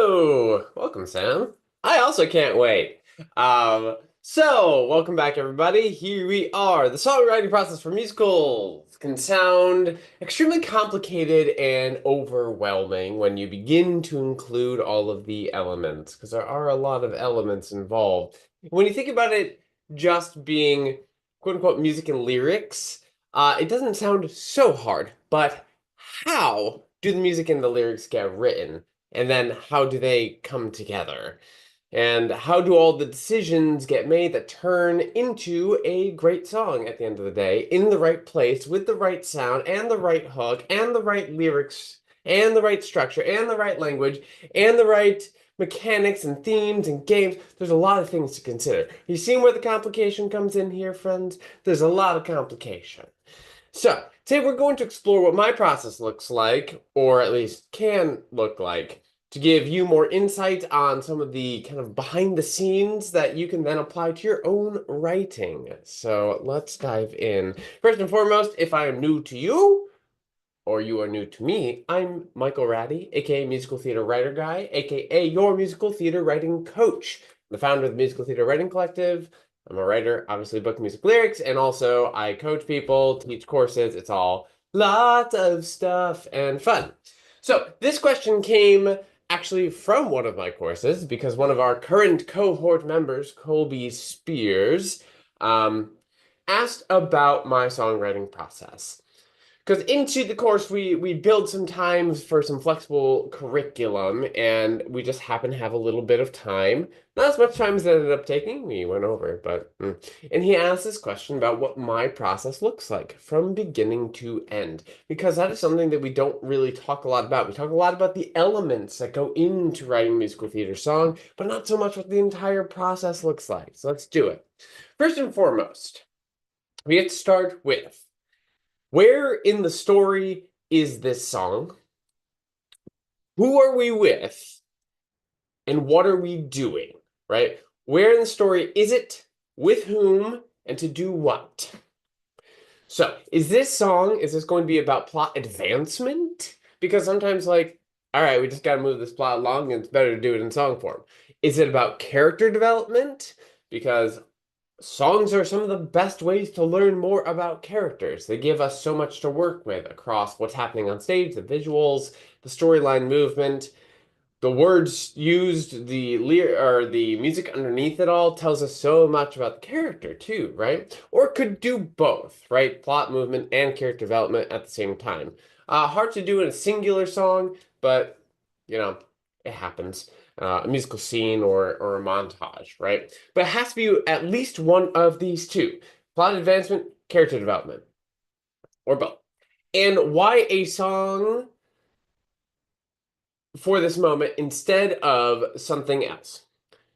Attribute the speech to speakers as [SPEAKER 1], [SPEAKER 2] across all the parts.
[SPEAKER 1] Hello! Welcome, Sam. I also can't wait. Welcome back, everybody. Here we are. The songwriting process for musicals can sound extremely complicated and overwhelming when you begin to include all of the elements, because there are a lot of elements involved. When you think about it just being quote unquote music and lyrics, it doesn't sound so hard, but how do the music and the lyrics get written? And then how do they come together? And how do all the decisions get made that turn into a great song at the end of the day, in the right place, with the right sound, and the right hook, and the right lyrics, and the right structure, and the right language, and the right mechanics and themes and games? There's a lot of things to consider. You see where the complication comes in here, friends? There's a lot of complication. So, today we're going to explore what my process looks like, or at least can look like, to give you more insight on some of the kind of behind the scenes that you can then apply to your own writing. So, let's dive in. First and foremost, if I am new to you, or you are new to me, I'm Michael Ratty, aka Musical Theater Writer Guy, aka your musical theater writing coach, the founder of the Musical Theater Writing Collective. I'm a writer, obviously book music lyrics, and also I coach people, teach courses. It's all lots of stuff and fun. So this question came actually from one of my courses because one of our current cohort members, Colby Spears, asked about my songwriting process. Because into the course, we build some times for some flexible curriculum, and we just happen to have a little bit of time. Not as much time as it ended up taking. We went over, but and he asked this question about what my process looks like from beginning to end, because that is something that we don't really talk a lot about. We talk a lot about the elements that go into writing a musical theater song, but not so much what the entire process looks like. So let's do it. First and foremost, we have to start with, where in the story is this song? Who are we with? And what are we doing? Right? Where in the story is it? With whom? And to do what? So, is this going to be about plot advancement? Because sometimes, like, all right, we just got to move this plot along and it's better to do it in song form. Is it about character development? Because songs are some of the best ways to learn more about characters. They give us so much to work with across what's happening on stage, the visuals, the storyline movement, the words used, the music underneath it all tells us so much about the character too, right? Or it could do both, right? Plot movement and character development at the same time. Hard to do in a singular song, but it happens. A musical scene or a montage, right? But it has to be at least one of these two: plot advancement, character development, or both. And why a song for this moment instead of something else?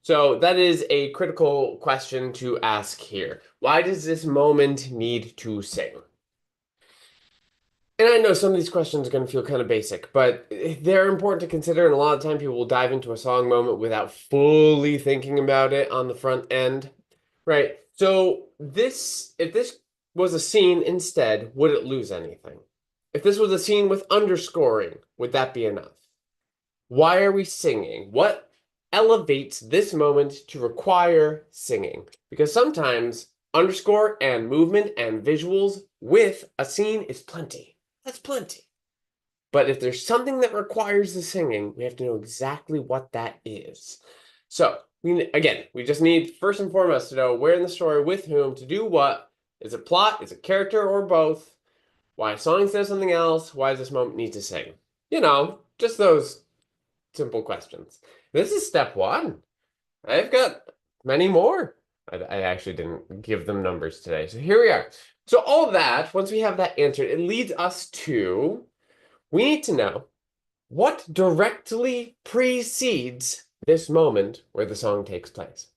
[SPEAKER 1] So that is a critical question to ask here. Why does this moment need to sing? And I know some of these questions are going to feel kind of basic, but they're important to consider. And a lot of time people will dive into a song moment without fully thinking about it on the front end, right? So if this was a scene instead, would it lose anything? If this was a scene with underscoring, would that be enough? Why are we singing? What elevates this moment to require singing? Because sometimes underscore and movement and visuals with a scene is plenty. That's plenty. But if there's something that requires the singing, we have to know exactly what that is. So, we just need first and foremost to know where in the story, with whom, to do what. Is it plot? Is it character, or both? Why a song instead of something else? Why does this moment need to sing? Just those simple questions. This is step one. I've got many more. I actually didn't give them numbers today. So here we are. So all of that, once we have that answered, it leads us to, we need to know what directly precedes this moment where the song takes place.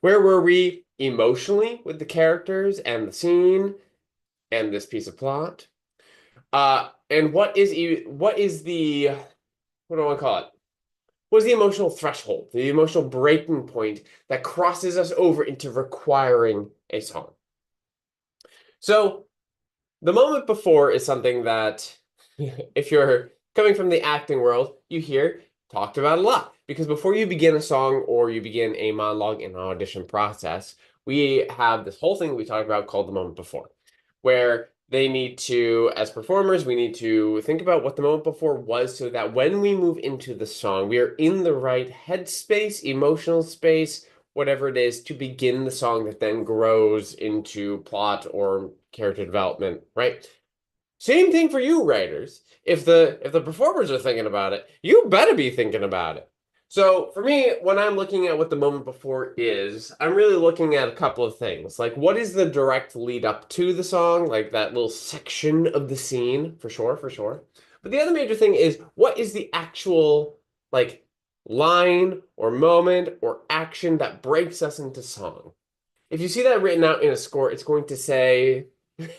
[SPEAKER 1] Where were we emotionally with the characters and the scene and this piece of plot? And what is the, what do I want to call it? Was the emotional threshold, the emotional breaking point that crosses us over into requiring a song? So the moment before is something that, if you're coming from the acting world, you hear talked about a lot because before you begin a song or you begin a monologue in an audition process, we have this whole thing we talked about called the moment before, where they need to, as performers, we need to think about what the moment before was so that when we move into the song, we are in the right headspace, emotional space, whatever it is, to begin the song that then grows into plot or character development, right? Same thing for you writers. If the performers are thinking about it, you better be thinking about it. So for me, when I'm looking at what the moment before is, I'm really looking at a couple of things. Like what is the direct lead up to the song, like that little section of the scene, for sure, for sure. But the other major thing is what is the actual like line or moment or action that breaks us into song? If you see that written out in a score, it's going to say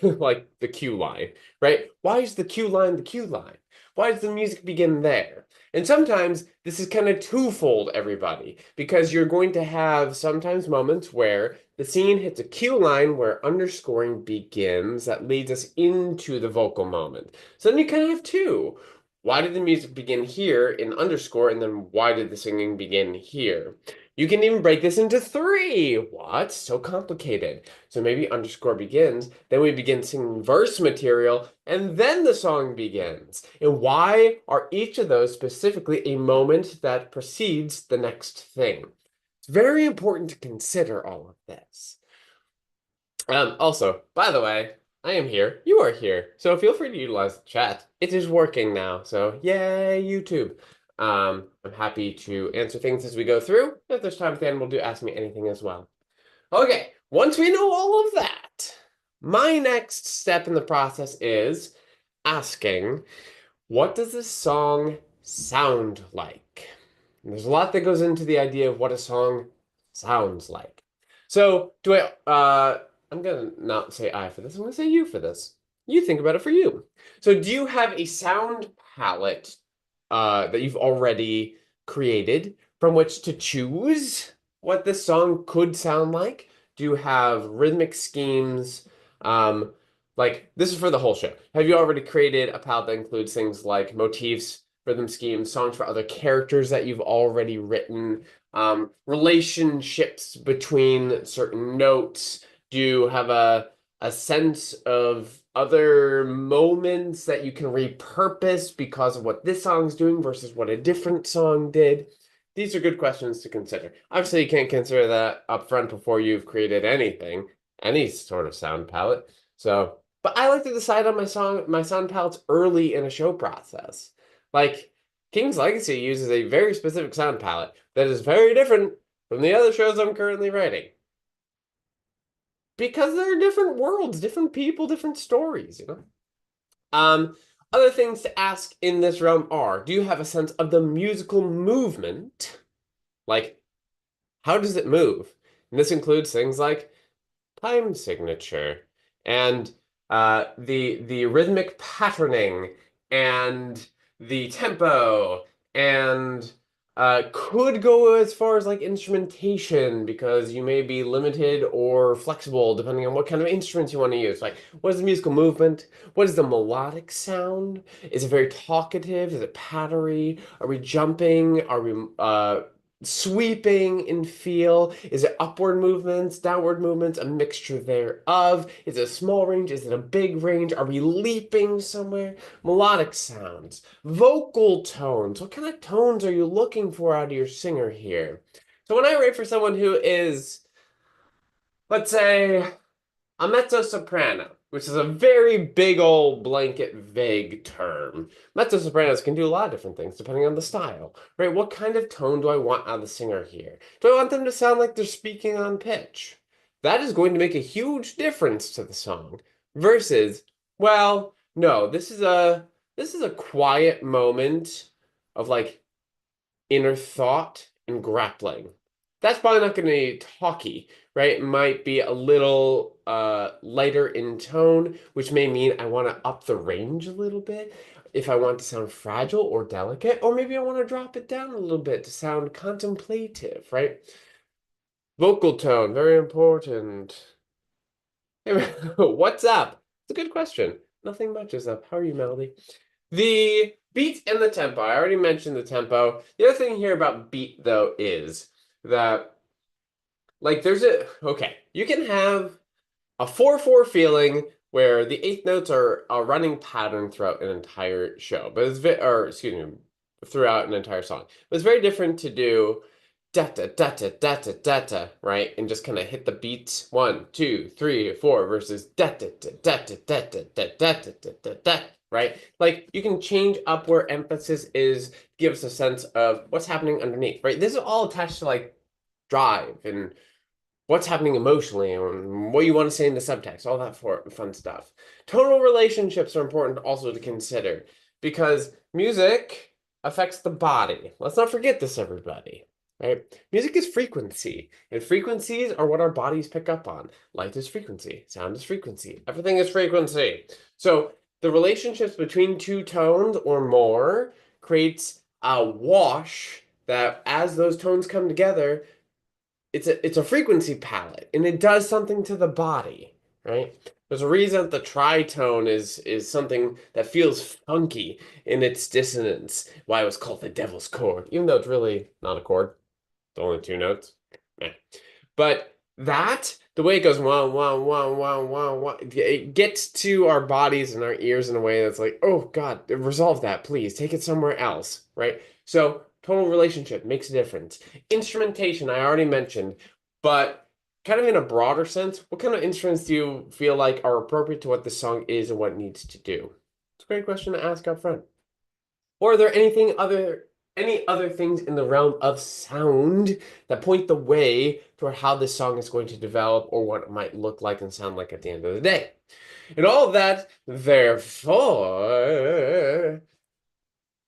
[SPEAKER 1] like the cue line, right? Why is the cue line the cue line? Why does the music begin there? And sometimes this is kind of twofold, everybody, because you're going to have sometimes moments where the scene hits a cue line where underscoring begins that leads us into the vocal moment. So then you kind of have two. Why did the music begin here in underscore, and then why did the singing begin here? You can even break this into three. What? So complicated. So maybe underscore begins, then we begin singing verse material, and then the song begins. And why are each of those specifically a moment that precedes the next thing? It's very important to consider all of this. Also, by the way, I am here. You are here. So feel free to utilize the chat. It is working now. So yay, YouTube. I'm happy to answer things as we go through. If there's time at the end, we'll do Ask Me Anything as well. Okay, once we know all of that, my next step in the process is asking, what does this song sound like? And there's a lot that goes into the idea of what a song sounds like. So, I'm gonna not say I for this, I'm gonna say you for this. You think about it for you. So, do you have a sound palette that you've already created from which to choose what this song could sound like? Do you have rhythmic schemes? Like this is for the whole show. Have you already created a palette that includes things like motifs, rhythm schemes, songs for other characters that you've already written, relationships between certain notes? Do you have a sense of other moments that you can repurpose because of what this song's doing versus what a different song did? These are good questions to consider. Obviously, you can't consider that upfront before you've created anything, any sort of sound palette. So, but I like to decide on my sound palettes early in a show process. Like King's Legacy uses a very specific sound palette that is very different from the other shows I'm currently writing. Because they're different worlds, different people, different stories, you know? Other things to ask in this realm are, do you have a sense of the musical movement? Like, how does it move? And this includes things like time signature and the rhythmic patterning and the tempo and could go as far as like instrumentation because you may be limited or flexible depending on what kind of instruments you want to use. Like, what is the musical movement? What is the melodic sound? Is it very talkative? Is it pattery? Are we jumping? Are we sweeping in feel? Is it upward movements, downward movements, a mixture thereof? Is it a small range? Is it a big range? Are we leaping somewhere? Melodic sounds, vocal tones. What kind of tones are you looking for out of your singer here? So when I write for someone who is, let's say, a mezzo soprano, which is a very big old blanket vague term. Mezzo sopranos can do a lot of different things depending on the style, right? What kind of tone do I want out of the singer here? Do I want them to sound like they're speaking on pitch? That is going to make a huge difference to the song versus, well, no, this is a quiet moment of like inner thought and grappling. That's probably not going to be talky, right? It might be a little lighter in tone, which may mean I want to up the range a little bit if I want to sound fragile or delicate, or maybe I want to drop it down a little bit to sound contemplative, right? Vocal tone, very important. What's up? It's a good question. Nothing much is up. How are you, Melody? The Beat and the tempo. I already mentioned the tempo. The other thing here about beat, though, is that, like, okay, you can have a 4/4 feeling where the eighth notes are a running pattern throughout an entire show, but or excuse me, throughout an entire song. But it's very different to do da da da da da da da da, right? And just kind of hit the beats 1, 2, 3, 4 versus da da da da da da da da da da da da da, right? Like you can change up where emphasis is, give us a sense of what's happening underneath, right? This is all attached to like drive and what's happening emotionally and what you want to say in the subtext, all that fun stuff. Tonal relationships are important also to consider because music affects the body. Let's not forget this, everybody. Right? Music is frequency, and frequencies are what our bodies pick up on. Light is frequency, sound is frequency, everything is frequency. So the relationships between two tones or more creates a wash that as those tones come together, it's a frequency palette and it does something to the body, right? There's a reason that the tritone is something that feels funky in its dissonance. Why it was called the devil's chord, even though it's really not a chord. It's only two notes. Yeah. But the way it goes, wow, wow, wow, wow, wow, wow, it gets to our bodies and our ears in a way that's like, oh God, resolve that, please. Take it somewhere else, right? So total relationship makes a difference. Instrumentation, I already mentioned, but kind of in a broader sense, what kind of instruments do you feel like are appropriate to what the song is and what it needs to do? It's a great question to ask up front. Or are there any other things in the realm of sound that point the way toward how this song is going to develop or what it might look like and sound like at the end of the day? And all of that, therefore,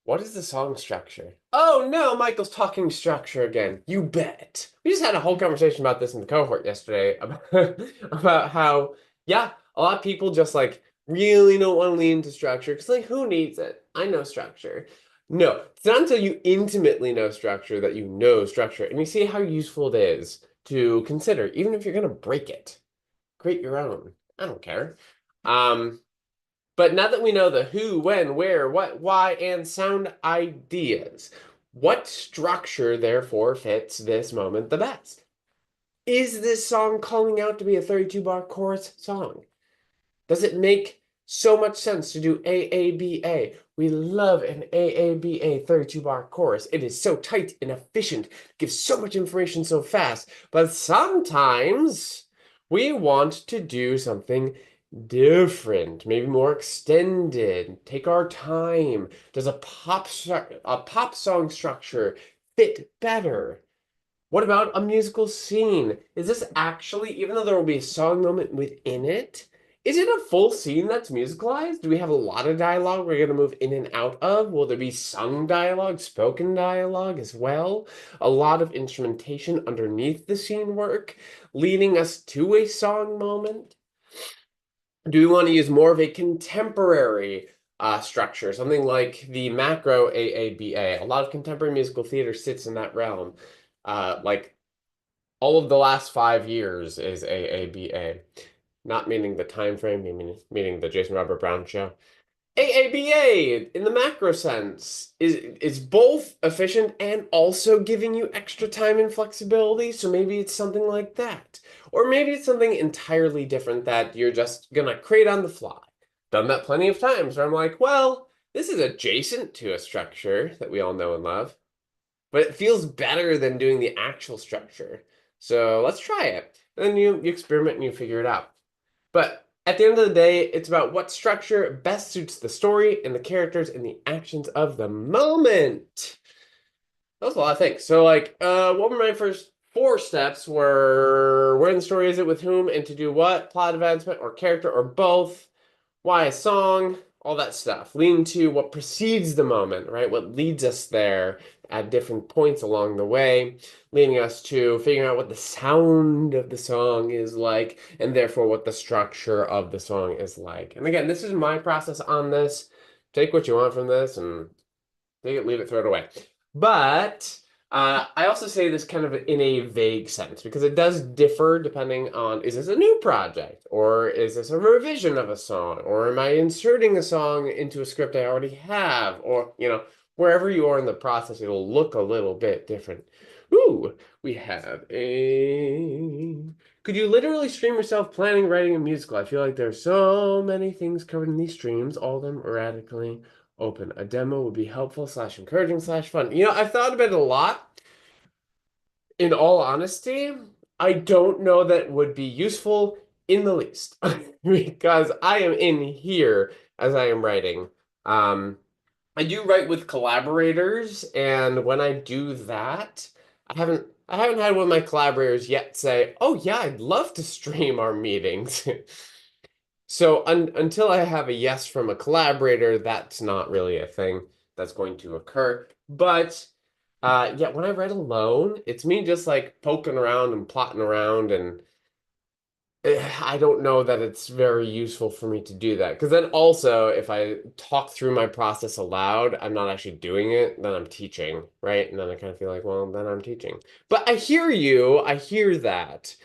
[SPEAKER 1] what is the song structure? Oh no, Michael's talking structure again. You bet. We just had a whole conversation about this in the cohort yesterday about, about how, yeah, a lot of people just like really don't want to lean into structure because, like, who needs it? I know structure. No, it's not until you intimately know structure that you know structure and you see how useful it is to consider, even if you're going to break it. Create your own. I don't care. Um, but now that we know the who, when, where, what, why, and sound ideas, what structure therefore fits this moment the best? Is this song calling out to be a 32 bar chorus song? Does it make so much sense to do AABA? We love an AABA 32 bar chorus. It is so tight and efficient, gives so much information so fast. But sometimes we want to do something different, maybe more extended. Take our time. Does a pop song structure fit better? What about a musical scene? Is this actually, even though there will be a song moment within it, is it a full scene that's musicalized? Do we have a lot of dialogue we're going to move in and out of? Will there be sung dialogue, spoken dialogue as well? A lot of instrumentation underneath the scene work, leading us to a song moment? Do we want to use more of a contemporary structure, something like the macro AABA? A lot of contemporary musical theater sits in that realm. Like all of the last 5 years is AABA, not meaning the time frame, meaning the Jason Robert Brown show. AABA in the macro sense is both efficient and also giving you extra time and flexibility. So maybe it's something like that. Or maybe it's something entirely different that you're just gonna create on the fly. Done that plenty of times where I'm like, well, this is adjacent to a structure that we all know and love, but it feels better than doing the actual structure. So let's try it. And then you experiment and you figure it out. But at the end of the day, it's about what structure best suits the story and the characters and the actions of the moment. That was a lot of things. So, like, what were my first four steps? Were where in the story is it, with whom, and to do what? Plot advancement or character or both? Why a song? All that stuff. Leading to what precedes the moment, right? What leads us there at different points along the way, leading us to figuring out what the sound of the song is like, and therefore what the structure of the song is like. And again, this is my process on this. Take what you want from this and take it, leave it, throw it away. But I also say this kind of in a vague sense because it does differ depending on is this a new project or is this a revision of a song or am I inserting a song into a script I already have or wherever you are in the process it'll look a little bit different. Ooh, we have a could you literally stream yourself planning, writing a musical? I feel like there's so many things covered in these streams, all of them erratically open. A demo would be helpful slash encouraging slash fun. I've thought about it a lot. In all honesty, I don't know that would be useful in the least because I am in here as I am writing. Um, I do write with collaborators, and when I do that, I haven't had one of my collaborators yet say, "Oh yeah, I'd love to stream our meetings." So until I have a yes from a collaborator, that's not really a thing that's going to occur. But yeah, when I write alone, it's me just like poking around and plotting around, and I don't know that it's very useful for me to do that. Because then also, if I talk through my process aloud, I'm not actually doing it, then I'm teaching, right? And then I kind of feel like, well, then I'm teaching. But I hear you, I hear that.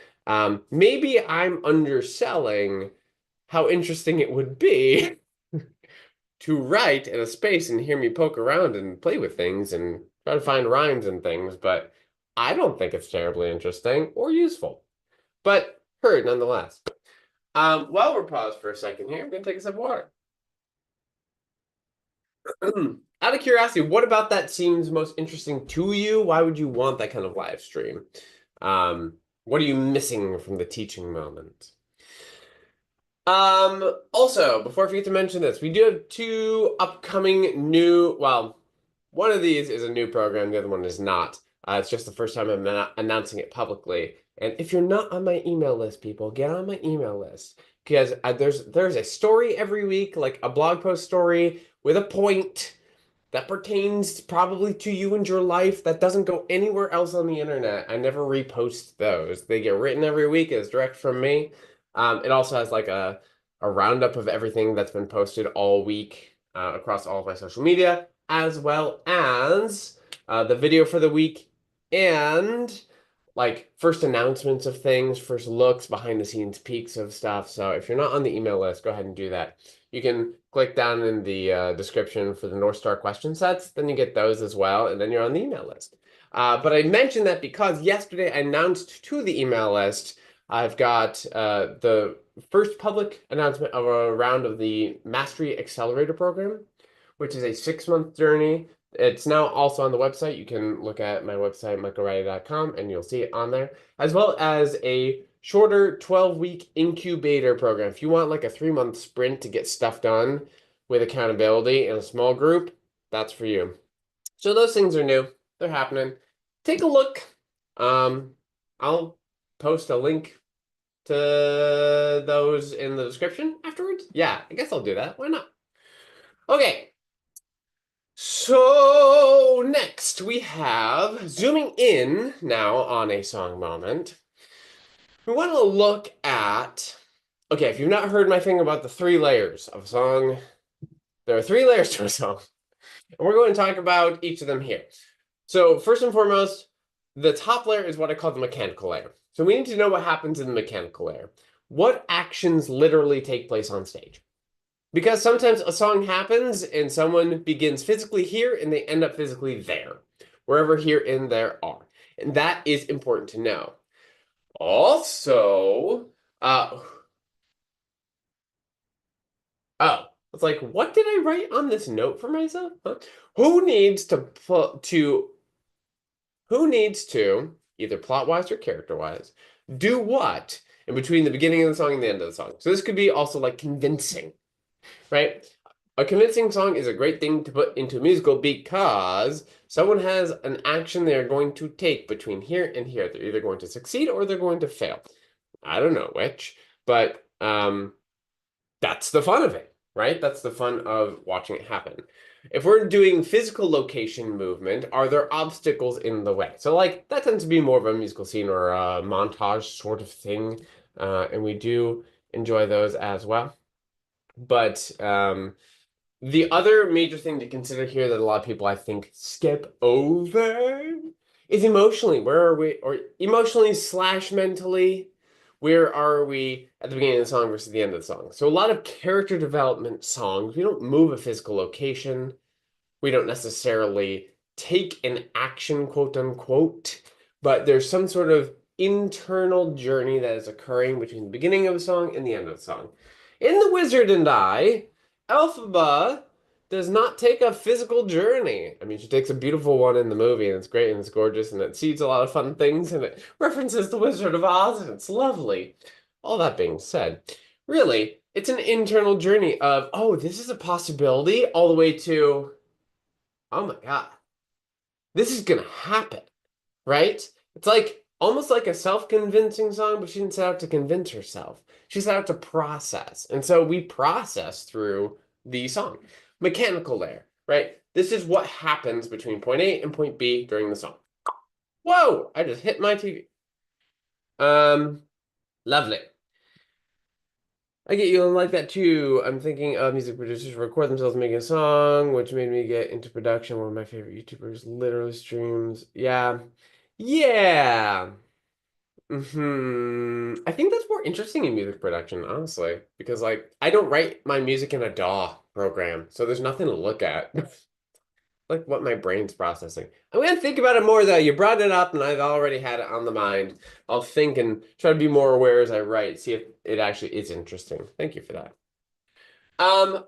[SPEAKER 1] Maybe I'm underselling how interesting it would be to write in a space and hear me poke around and play with things and try to find rhymes and things, but I don't think it's terribly interesting or useful. But heard nonetheless. While we're paused for a second here, I'm gonna take a sip of water. Out of curiosity, what about that seems most interesting to you? Why would you want that kind of live stream? Um, what are you missing from the teaching moment? Also, before I forget to mention this, we do have two upcoming well, one of these is a new program, the other one is not. It's just the first time I'm announcing it publicly. And if you're not on my email list, people, get on my email list because there's a story every week, like a blog post story with a point that pertains probably to you and your life that doesn't go anywhere else on the internet. I never repost those. They get written every week. It's direct from me. It also has like a roundup of everything that's been posted all week across all of my social media, as well as the video for the week and like first announcements of things, first looks, behind the scenes peeks of stuff. So if you're not on the email list, go ahead and do that. You can click down in the description for the North Star question sets, then you get those as well, and then you're on the email list. But I mentioned that because yesterday I announced to the email list, I've got the first public announcement of a round of the Mastery Accelerator program, which is a 6-month journey. It's now also on the website. You can look at my website, michaelwright.com, and you'll see it on there, as well as a shorter 12-week incubator program. If you want like a 3-month sprint to get stuff done with accountability in a small group, that's for you. So those things are new. They're happening. Take a look. I'll post a link to those in the description afterwards. Yeah, I guess I'll do that. Why not? Okay. So next we have zooming in now on a song moment. We want to look at, okay, if you've not heard my thing about the 3 layers of a song, there are 3 layers to a song. And we're going to talk about each of them here. So first and foremost, the top layer is what I call the mechanical layer. So we need to know what happens in the mechanical layer. What actions literally take place on stage? Because sometimes a song happens and someone begins physically here and they end up physically there, wherever here and there are. And that is important to know. Also, uh, oh, it's like, what did I write on this note for myself? Huh? Who needs to who needs to, either plot-wise or character-wise, do what in between the beginning of the song and the end of the song? So this could be also like convincing, right? A convincing song is a great thing to put into a musical because someone has an action they're going to take between here and here. They're either going to succeed or they're going to fail. I don't know which, but that's the fun of it, right? That's the fun of watching it happen. If we're doing physical location movement, are there obstacles in the way? So like that tends to be more of a musical scene or a montage sort of thing, and we do enjoy those as well. But the other major thing to consider here that a lot of people I think skip over is emotionally. Where are we? Or emotionally slash mentally, where are we at the beginning of the song versus the end of the song? So a lot of character development songs, we don't move a physical location. We don't necessarily take an action, quote unquote, but there's some sort of internal journey that is occurring between the beginning of a song and the end of the song. In The Wizard and I, Elphaba does not take a physical journey. I mean, she takes a beautiful one in the movie, and it's great and it's gorgeous, and it sees a lot of fun things, and it references The Wizard of Oz, and it's lovely. All that being said, really, it's an internal journey of, oh, this is a possibility, all the way to, oh my God, this is gonna happen, right? It's like almost like a self-convincing song, but she didn't set out to convince herself. She set out to process. And so we process through the song. Mechanical layer, right? This is what happens between point A and point B during the song. Whoa, I just hit my TV. Lovely. I get you like that too. I'm thinking of music producers who record themselves making a song, which made me get into production. One of my favorite YouTubers literally streams. Yeah. Yeah. I think that's more interesting in music production, honestly, because like I don't write my music in a DAW program, so there's nothing to look at. Like what my brain's processing. I'm gonna think about it more though. You brought it up and I've already had it on the mind. I'll think and try to be more aware as I write, see if it actually is interesting. Thank you for that.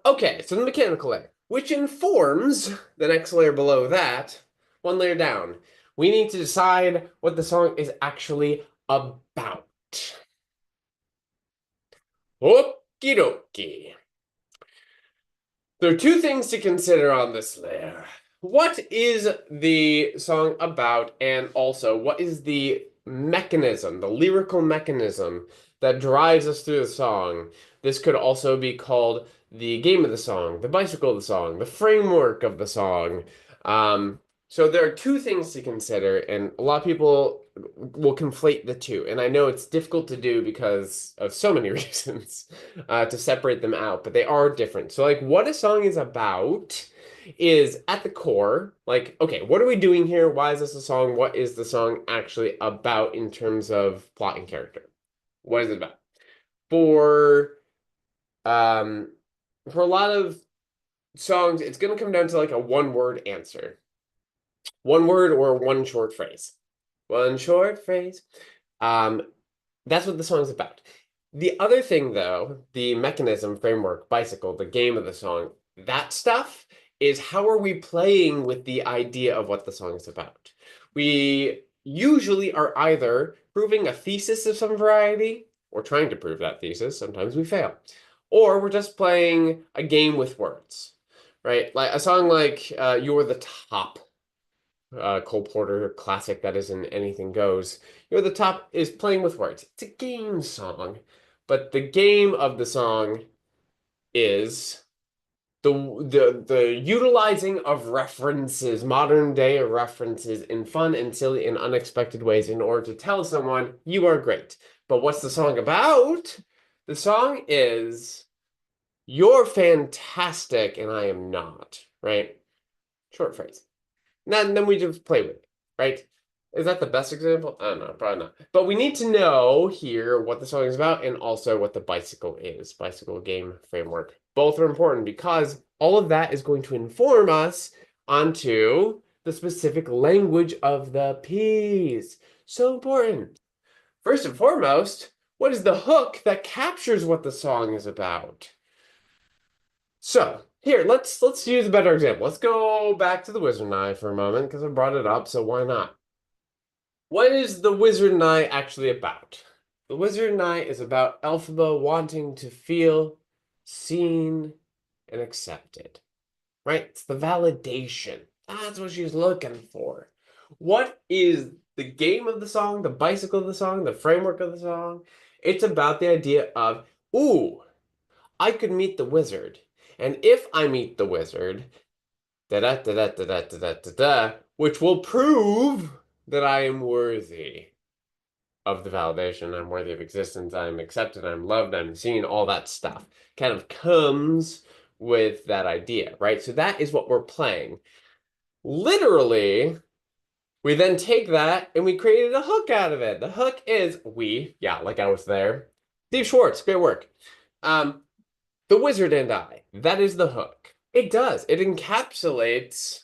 [SPEAKER 1] Okay, so the mechanical layer, which informs the next layer below that, one layer down. We need to decide what the song is actually about. Okie dokie. There are two things to consider on this layer. What is the song about, and also what is the mechanism, the lyrical mechanism that drives us through the song? This could also be called the game of the song, the bicycle of the song, the framework of the song. So there are two things to consider, and a lot of people will conflate the two. And I know it's difficult to do because of so many reasons to separate them out, but they are different. So, like, what a song is about is at the core, like, okay, what are we doing here? Why is this a song? What is the song actually about in terms of plot and character? What is it about? For um for a lot of songs, it's gonna come down to like a one word answer. One word or one short phrase. One short phrase. Um, that's what the song's about. The other thing, though, the mechanism, framework, bicycle, the game of the song, that stuff is how are we playing with the idea of what the song is about? We usually are either proving a thesis of some variety or trying to prove that thesis. Sometimes we fail. Or we're just playing a game with words, right? Like a song like You're the Top, Cole Porter classic that isn't anything goes. You're the Top is playing with words. It's a game song, but the game of the song is the utilizing of references, modern day references in fun and silly and unexpected ways in order to tell someone you are great. But what's the song about? The song is you're fantastic and I am not, right? Short phrase. And then we just play with it, right? Is that the best example? I don't know, probably not. But we need to know here what the song is about and also what the bicycle is, bicycle game framework. Both are important because all of that is going to inform us onto the specific language of the piece. So important. First and foremost, what is the hook that captures what the song is about? So here, let's use a better example. Let's go back to the Wizard and I for a moment because I brought it up, so why not? What is the Wizard and I actually about? The Wizard and I is about Elphaba wanting to feel seen and accepted, right? It's the validation. That's what she's looking for. What is the game of the song, the bicycle of the song, the framework of the song? It's about the idea of, ooh, I could meet the wizard. And if I meet the wizard, da da da da da da da da da da, which will prove that I am worthy of the validation, I'm worthy of existence, I'm accepted, I'm loved, I'm seen, all that stuff kind of comes with that idea, right? So that is what we're playing. Literally, We then take that and we created a hook out of it. The hook is yeah, like I was there. Steve Schwartz, great work. Um, The Wizard and I. That is the hook. It does. It encapsulates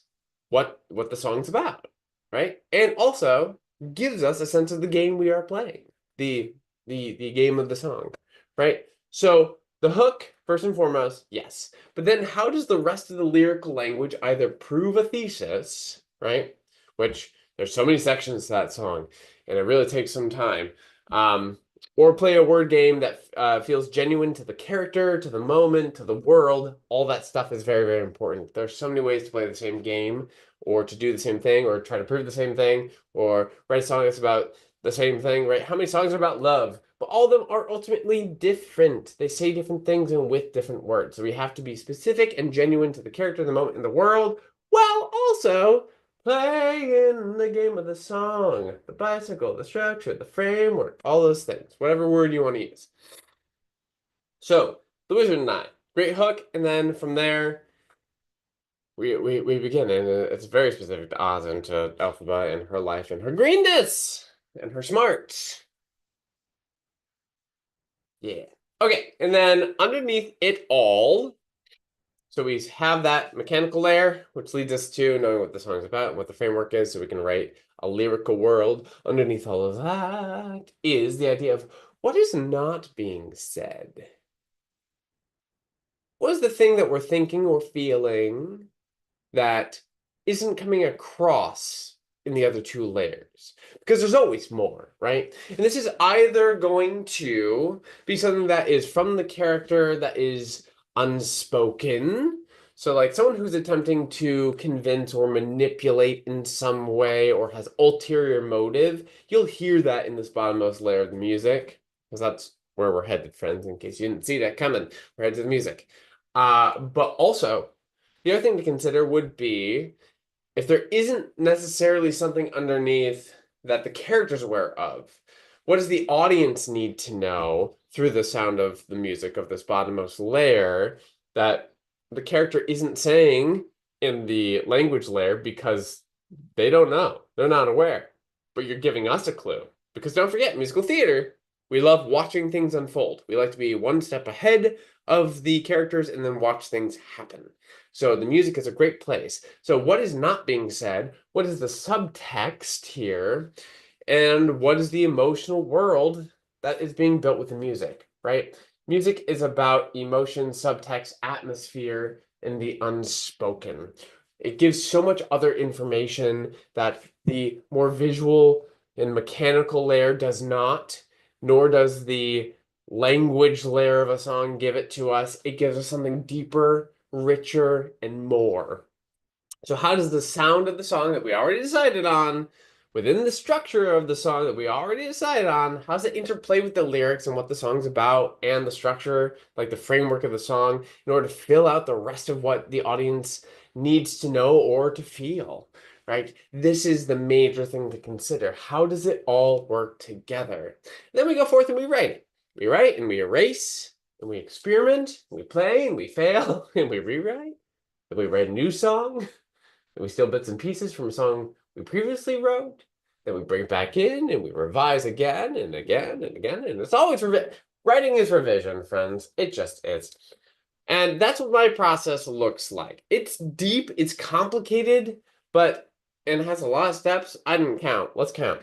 [SPEAKER 1] what the song's about, right? And also gives us a sense of the game we are playing, the the game of the song, right? So the hook, first and foremost, yes. But then how does the rest of the lyrical language either prove a thesis, right? Which there's so many sections to that song, and it really takes some time. Um, or play a word game that feels genuine to the character, to the moment, to the world. All that stuff is very, very important. There's so many ways to play the same game, or to do the same thing, or try to prove the same thing, or write a song that's about the same thing, right? How many songs are about love? But all of them are ultimately different. They say different things and with different words. So we have to be specific and genuine to the character, the moment, and the world, while also playing the game of the song, the bicycle, the structure, the framework, all those things, whatever word you want to use. So, The Wizard and I, great hook, and then from there, we begin, and it's very specific to Oz and to Elphaba and her life and her greenness and her smarts. Yeah. Okay, and then underneath it all, so we have that mechanical layer, which leads us to knowing what the song's about and what the framework is, so we can write a lyrical world. Underneath all of that is the idea of what is not being said. What is the thing that we're thinking or feeling that isn't coming across in the other two layers? Because there's always more, right? And this is either going to be something that is from the character that is unspoken. So, like someone who's attempting to convince or manipulate in some way or has ulterior motive, you'll hear that in this bottommost layer of the music, because that's where we're headed, friends, in case you didn't see that coming. We're headed to the music. But also, the other thing to consider would be if there isn't necessarily something underneath that the character's aware of, what does the audience need to know through the sound of the music of this bottommost layer that the character isn't saying in the language layer because they don't know, they're not aware, but you're giving us a clue. Because don't forget, musical theater, we love watching things unfold. We like to be one step ahead of the characters and then watch things happen. So the music is a great place. So what is not being said? What is the subtext here? And what is the emotional world that is being built with the music, right? Music is about emotion, subtext, atmosphere, and the unspoken. It gives so much other information that the more visual and mechanical layer does not, nor does the language layer of a song give it to us. It gives us something deeper, richer, and more. So how does the sound of the song that we already decided on, within the structure of the song that we already decided on, how does it interplay with the lyrics and what the song's about and the structure, like the framework of the song, in order to fill out the rest of what the audience needs to know or to feel, right? This is the major thing to consider. How does it all work together? Then we go forth and we write it. We write and we erase and we experiment, and we play and we fail and we rewrite and we write a new song and we steal bits and pieces from a song we previously wrote. Then we bring it back in and we revise again and again and again. And it's always writing is revision, friends. It just is. And that's what my process looks like. It's deep, it's complicated, but and it has a lot of steps. I didn't count. Let's count.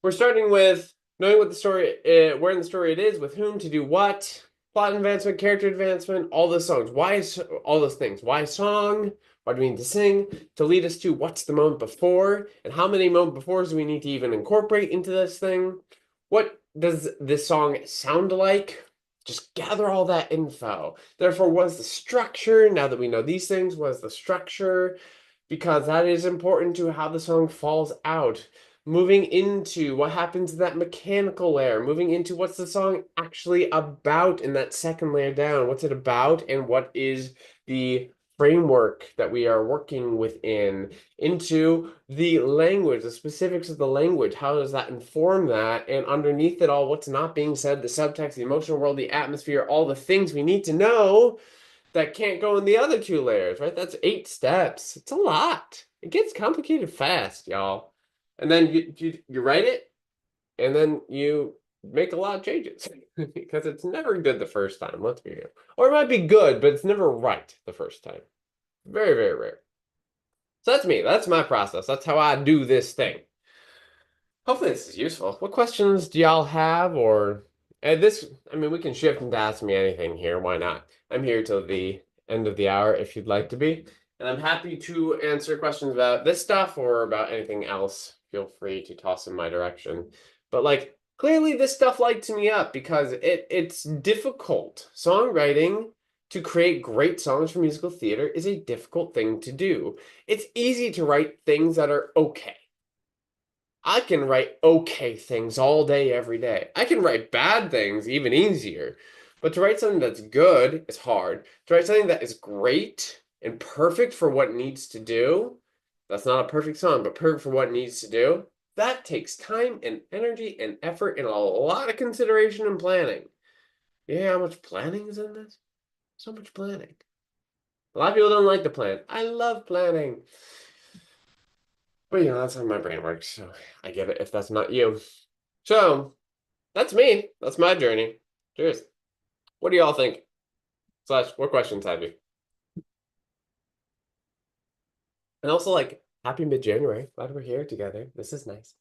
[SPEAKER 1] We're starting with knowing what the story, where in the story it is, with whom to do what, plot advancement, character advancement, all those songs. Why all those things? Why song? Why do we need to sing? To lead us to what's the moment before, and how many moment befores do we need to even incorporate into this thing? What does this song sound like? Just gather all that info. Therefore, what is the structure? Now that we know these things, what is the structure? Because that is important to how the song falls out. Moving into what happens in that mechanical layer, moving into what's the song actually about in that second layer down. What's it about, and what is the framework that we are working within, into the language, the specifics of the language. How does that inform that? And underneath it all, what's not being said, the subtext, the emotional world, the atmosphere, all the things we need to know that can't go in the other two layers, right? That's 8 steps. It's a lot. It gets complicated fast, y'all. And then you write it, and then you make a lot of changes because it's never good the first time, let's be real. Or it might be good, but it's never right the first time. Very, very rare. So that's me. That's my process. That's how I do this thing. Hopefully this is useful. What questions do y'all have? Or this, I mean, we can shift into ask me anything here. Why not? I'm here till the end of the hour if you'd like to be. And I'm happy to answer questions about this stuff or about anything else. Feel free to toss in my direction. But like clearly this stuff lights me up because it's difficult. Songwriting to create great songs for musical theater is a difficult thing to do. It's easy to write things that are okay. I can write okay things all day, every day. I can write bad things even easier. But to write something that's good is hard. To write something that is great and perfect for what it needs to do, that's not a perfect song, but perfect for what it needs to do, that takes time and energy and effort and a lot of consideration and planning. Yeah, how much planning is in this? So much planning. A lot of people don't like to plan. I love planning. But that's how my brain works, so I get it if that's not you. So that's me. That's my journey. Cheers. What do y'all think? Slash, what questions have you? And also, like, happy mid-January. Glad we're here together. This is nice.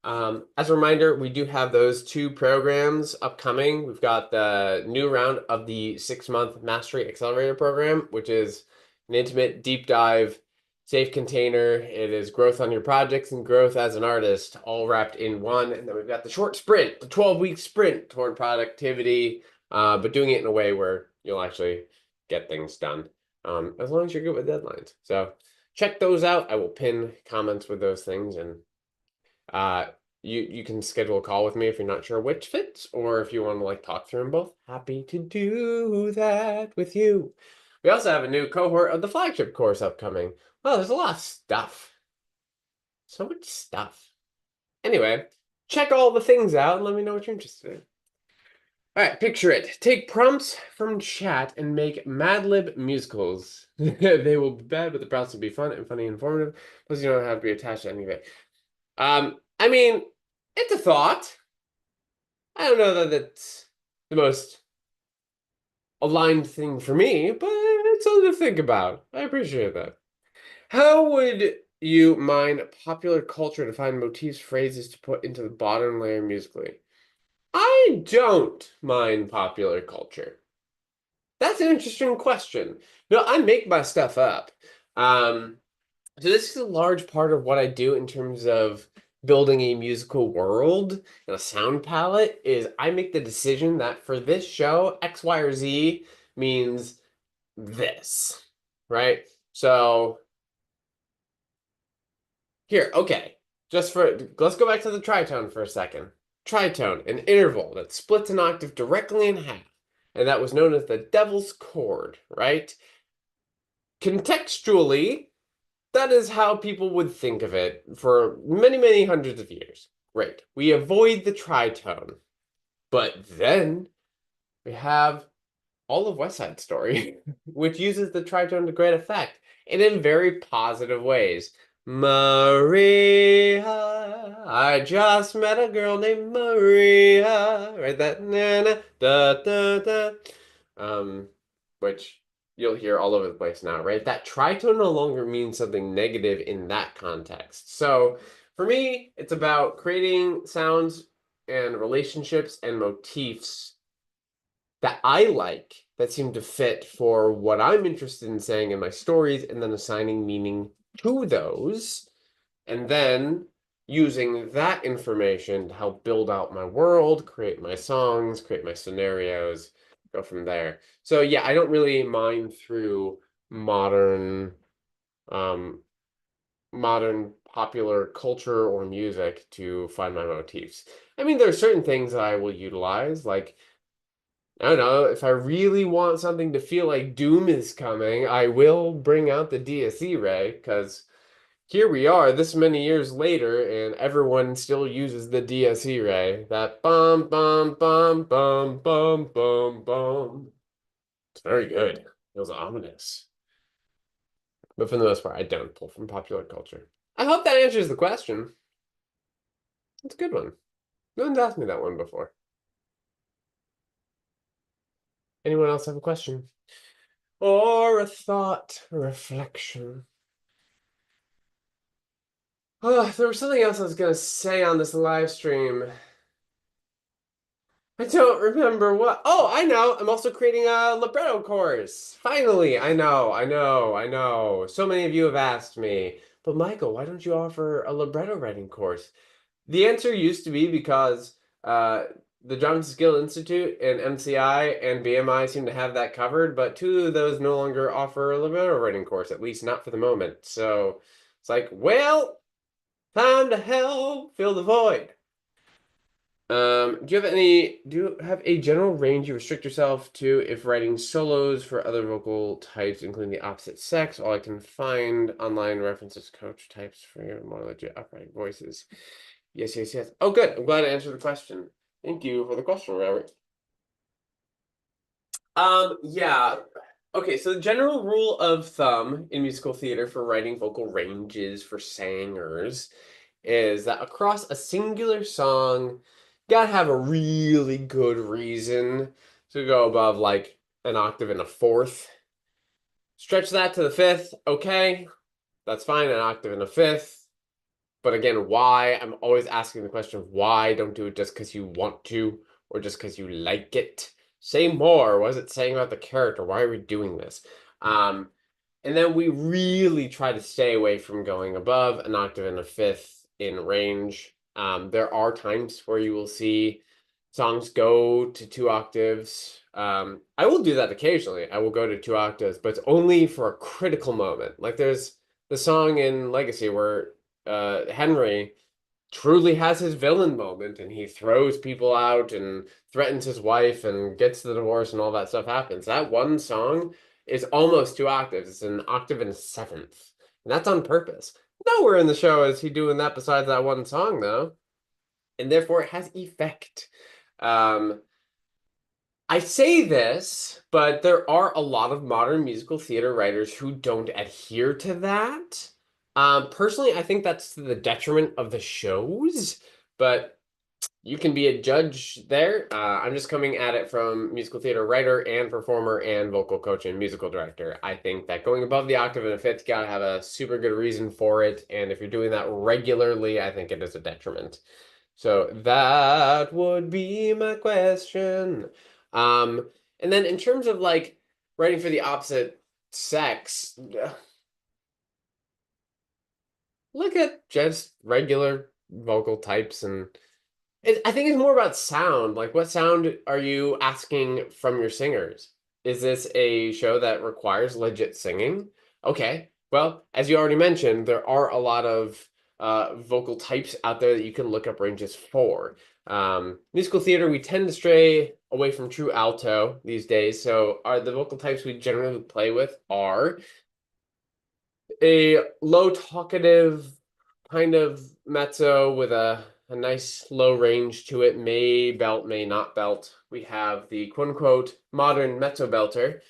[SPEAKER 1] As a reminder, we do have those two programs upcoming. We've got the new round of the 6-month Mastery Accelerator program, which is an intimate deep dive, safe container. It is growth on your projects and growth as an artist, all wrapped in one. And then we've got the short sprint, the 12-week sprint toward productivity, but doing it in a way where you'll actually get things done, as long as you're good with deadlines. So check those out. I will pin comments with those things, and uh, you can schedule a call with me if you're not sure which fits, or if you want to like talk through them both. Happy to do that with you. We also have a new cohort of the flagship course upcoming. Well, there's a lot of stuff. So much stuff. Anyway, check all the things out and let me know what you're interested in. All right, picture it. Take prompts from chat and make Mad Lib musicals. They will be bad, but the prompts will be fun and funny and informative. Plus, you don't have to be attached to any of it. I mean, it's a thought. I don't know that it's the most aligned thing for me, but it's something to think about. I appreciate that. How would you mine popular culture to find motifs, phrases to put into the bottom layer musically? I don't mine popular culture. That's an interesting question. No, I make my stuff up. Um, So this is a large part of what I do in terms of building a musical world and a sound palette is I make the decision that for this show, X, Y, or Z means this, right? So here, okay, let's go back to the tritone for a second. Tritone, an interval that splits an octave directly in half, and that was known as the devil's chord, right? Contextually, that is how people would think of it for many, many hundreds of years. Great. We avoid the tritone. But then we have all of West Side Story, which uses the tritone to great effect and in very positive ways. Maria, I just met a girl named Maria. Right, that na na da da da. Which you'll hear all over the place now, right? That tritone no longer means something negative in that context. So for me, it's about creating sounds and relationships and motifs that I like that seem to fit for what I'm interested in saying in my stories, and then assigning meaning to those, and then using that information to help build out my world, create my songs, create my scenarios, go from there. So yeah, I don't really mine through modern um modern popular culture or music to find my motifs. I mean, there are certain things that I will utilize, like I don't know, if I really want something to feel like doom is coming, I will bring out the DSE ray, because here we are this many years later, and everyone still uses the DSE ray. That bum bum bum bum bum bum bum. It's very good. It feels ominous. But for the most part, I don't pull from popular culture. I hope that answers the question. That's a good one. No one's asked me that one before. Anyone else have a question? Or a thought, a reflection? Oh, there was something else I was gonna say on this live stream. I don't remember what. Oh, I know. I'm also creating a libretto course. Finally, I know. So many of you have asked me, but Michael, why don't you offer a libretto writing course? The answer used to be because the Drum Skill Institute and MCI and BMI seem to have that covered, but two of those no longer offer a libretto writing course, at least not for the moment. So it's like, well, time to help fill the void. Do you have a general range you restrict yourself to if writing solos for other vocal types, including the opposite sex? All I can find online references coach types for your more legit upright voices. Yes. Oh, good. I'm glad I answered the question. Thank you for the question, Robert. Yeah. Okay, so the general rule of thumb in musical theater for writing vocal ranges for singers is that across a singular song, you gotta have a really good reason to go above like an octave and a fourth. Stretch that to the fifth, okay, that's fine, an octave and a fifth. But again, why? I'm always asking the question of why. Don't do it just because you want to or just because you like it. Say more. What is it saying about the character? Why are we doing this? Um, and then we really try to stay away from going above an octave and a fifth in range. There are times where you will see songs go to two octaves. I will do that occasionally. I will go to two octaves, but it's only for a critical moment. Like there's the song in Legacy where Henry truly has his villain moment and he throws people out and threatens his wife and gets the divorce and all that stuff happens. That one song is almost two octaves. It's an octave and a seventh. And that's on purpose. Nowhere in the show is he doing that besides that one song, though. And therefore it has effect. Um, I say this, but there are a lot of modern musical theater writers who don't adhere to that. Personally, I think that's to the detriment of the shows, but you can be a judge there. I'm just coming at it from musical theater writer and performer and vocal coach and musical director. I think that going above the octave and a fifth, you gotta have a super good reason for it. And if you're doing that regularly, I think it is a detriment. So that would be my question. And then in terms of like writing for the opposite sex, look at just regular vocal types and I think it's more about sound. Like, what sound are you asking from your singers? Is this a show that requires legit singing? Okay. Well, as you already mentioned, there are a lot of vocal types out there that you can look up ranges for. Musical theater, we tend to stray away from true alto these days. So, are the vocal types we generally play with are a low talkative kind of mezzo with a nice low range to it, may belt, may not belt. We have the quote unquote modern mezzo belter,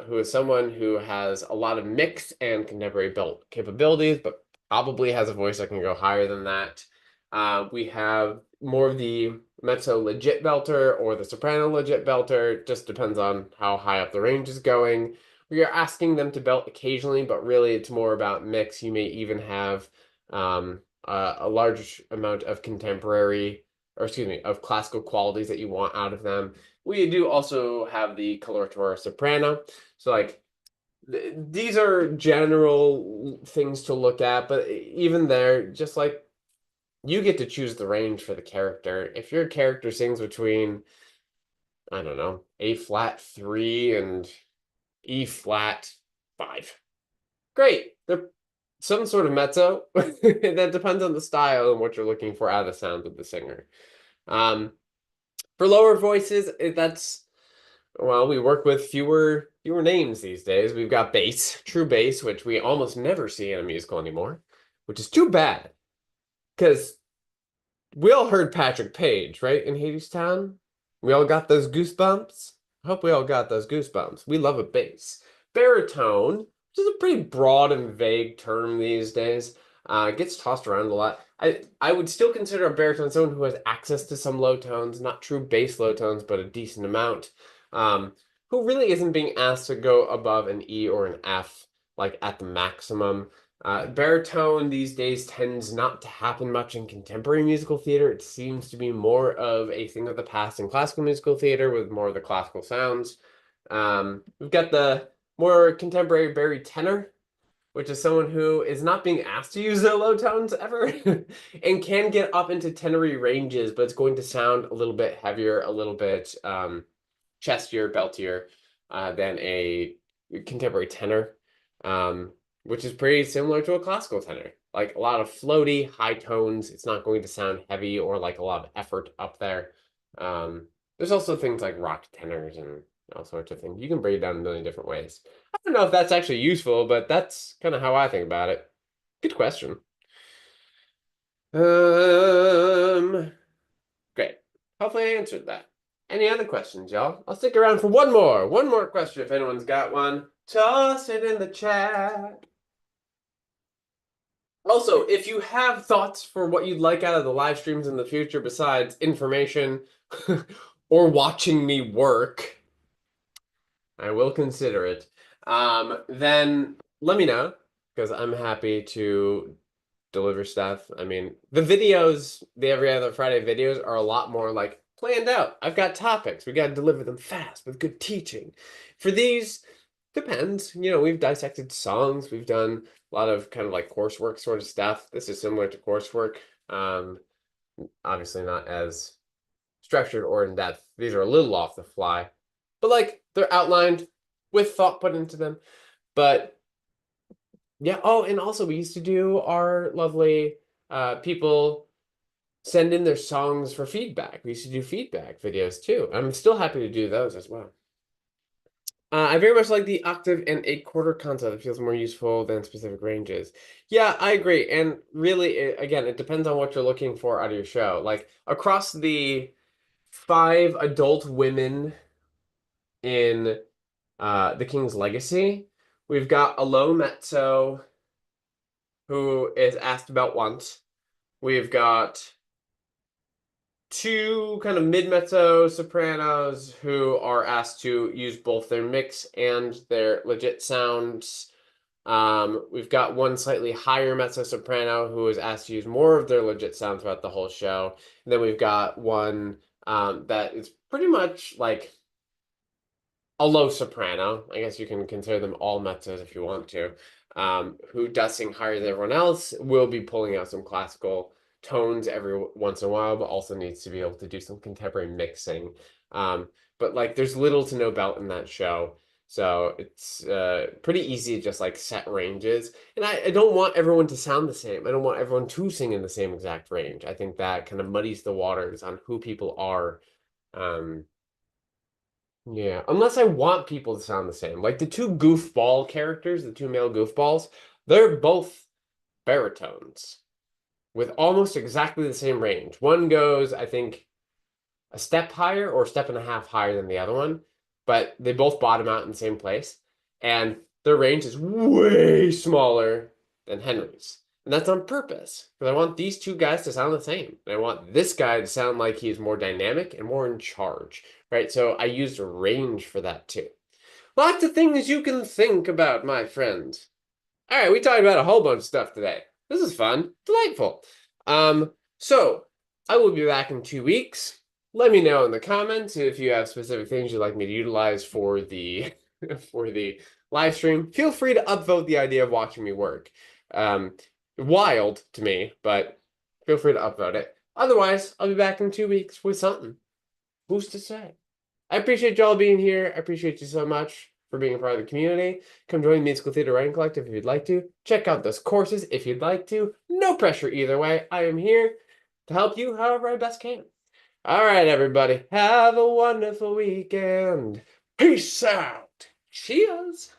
[SPEAKER 1] who is someone who has a lot of mixed and contemporary belt capabilities, but probably has a voice that can go higher than that. We have more of the mezzo legit belter or the soprano legit belter, just depends on how high up the range is going. We are asking them to belt occasionally, but really it's more about mix. You may even have a large amount of contemporary, or excuse me, of classical qualities that you want out of them. We do also have the coloratura soprano. So like these are general things to look at, but even there, just like you get to choose the range for the character. If your character sings between, I don't know, A flat 3 and E flat 5, great. They're some sort of mezzo. That depends on the style and what you're looking for out of the sound of the singer. Um, for lower voices, that's well, we work with fewer names these days. We've got bass, true bass, which we almost never see in a musical anymore, which is too bad because we all heard Patrick Page, right, in Hadestown. We all got those goosebumps. I hope we all got those goosebumps. We love a bass. Baritone, which is a pretty broad and vague term these days. Gets tossed around a lot. I would still consider a baritone someone who has access to some low tones, not true bass low tones, but a decent amount. Um, who really isn't being asked to go above an E or an F, like at the maximum. Baritone these days tends not to happen much in contemporary musical theater. It seems to be more of a thing of the past in classical musical theater with more of the classical sounds. We've got the more contemporary barytenor, which is someone who is not being asked to use their low tones ever and can get up into tenory ranges, but it's going to sound a little bit heavier, a little bit chestier, beltier than a contemporary tenor, which is pretty similar to a classical tenor. Like a lot of floaty, high tones. It's not going to sound heavy or like a lot of effort up there. There's also things like rock tenors and all sorts of things. You can break it down a million different ways. I don't know if that's actually useful, but that's kind of how I think about it. Good question. Great. Hopefully I answered that. Any other questions, y'all? I'll stick around for one more. One more question if anyone's got one. Toss it in the chat. Also, if you have thoughts for what you'd like out of the live streams in the future besides information or watching me work, I will consider it. Then let me know because I'm happy to deliver stuff. I mean, the videos, the every other Friday videos are a lot more like planned out. I've got topics. We got to deliver them fast with good teaching. For these, depends. You know, we've dissected songs. We've done a lot of kind of like coursework sort of stuff. This is similar to coursework. Obviously not as structured or in depth. These are a little off the fly, but like they're outlined with thought put into them. But yeah. Oh, and also we used to do our lovely people send in their songs for feedback. We used to do feedback videos too. I'm still happy to do those as well. I very much like the octave and eight quarter concept. It feels more useful than specific ranges. Yeah, I agree. And really, again, it depends on what you're looking for out of your show. Like across the 5 adult women in The King's Legacy, we've got a low mezzo who is asked about once. We've got 2 kind of mid-mezzo sopranos who are asked to use both their mix and their legit sounds. We've got 1 slightly higher mezzo soprano who is asked to use more of their legit sounds throughout the whole show. And then we've got 1 that is pretty much like a low soprano. I guess you can consider them all mezzos if you want to. Who does sing higher than everyone else, will be pulling out some classical tones every once in a while, but also needs to be able to do some contemporary mixing. But like there's little to no belt in that show. So it's pretty easy to just like set ranges. And I don't want everyone to sound the same. I don't want everyone to sing in the same exact range. I think that kind of muddies the waters on who people are. Yeah, unless I want people to sound the same. Like the 2 goofball characters, the 2 male goofballs, they're both baritones with almost exactly the same range. One goes, I think, a step higher or a step and a half higher than the other one, but they both bottom out in the same place. And their range is way smaller than Henry's. And that's on purpose, because I want these 2 guys to sound the same. And I want this guy to sound like he's more dynamic and more in charge, right? So I used a range for that too. Lots of things you can think about, my friends. All right, we talked about a whole bunch of stuff today. This is fun, delightful. So I will be back in 2 weeks. Let me know in the comments if you have specific things you'd like me to utilize for the for the live stream. Feel free to upvote the idea of watching me work. Wild to me, but feel free to upvote it. Otherwise, I'll be back in 2 weeks with something. Who's to say? I appreciate y'all being here. I appreciate you so much for being a part of the community. Come join the Musical Theater Writing Collective if you'd like to. Check out those courses if you'd like to. No pressure either way. I am here to help you however I best can. All right, everybody. Have a wonderful weekend. Peace out. Cheers.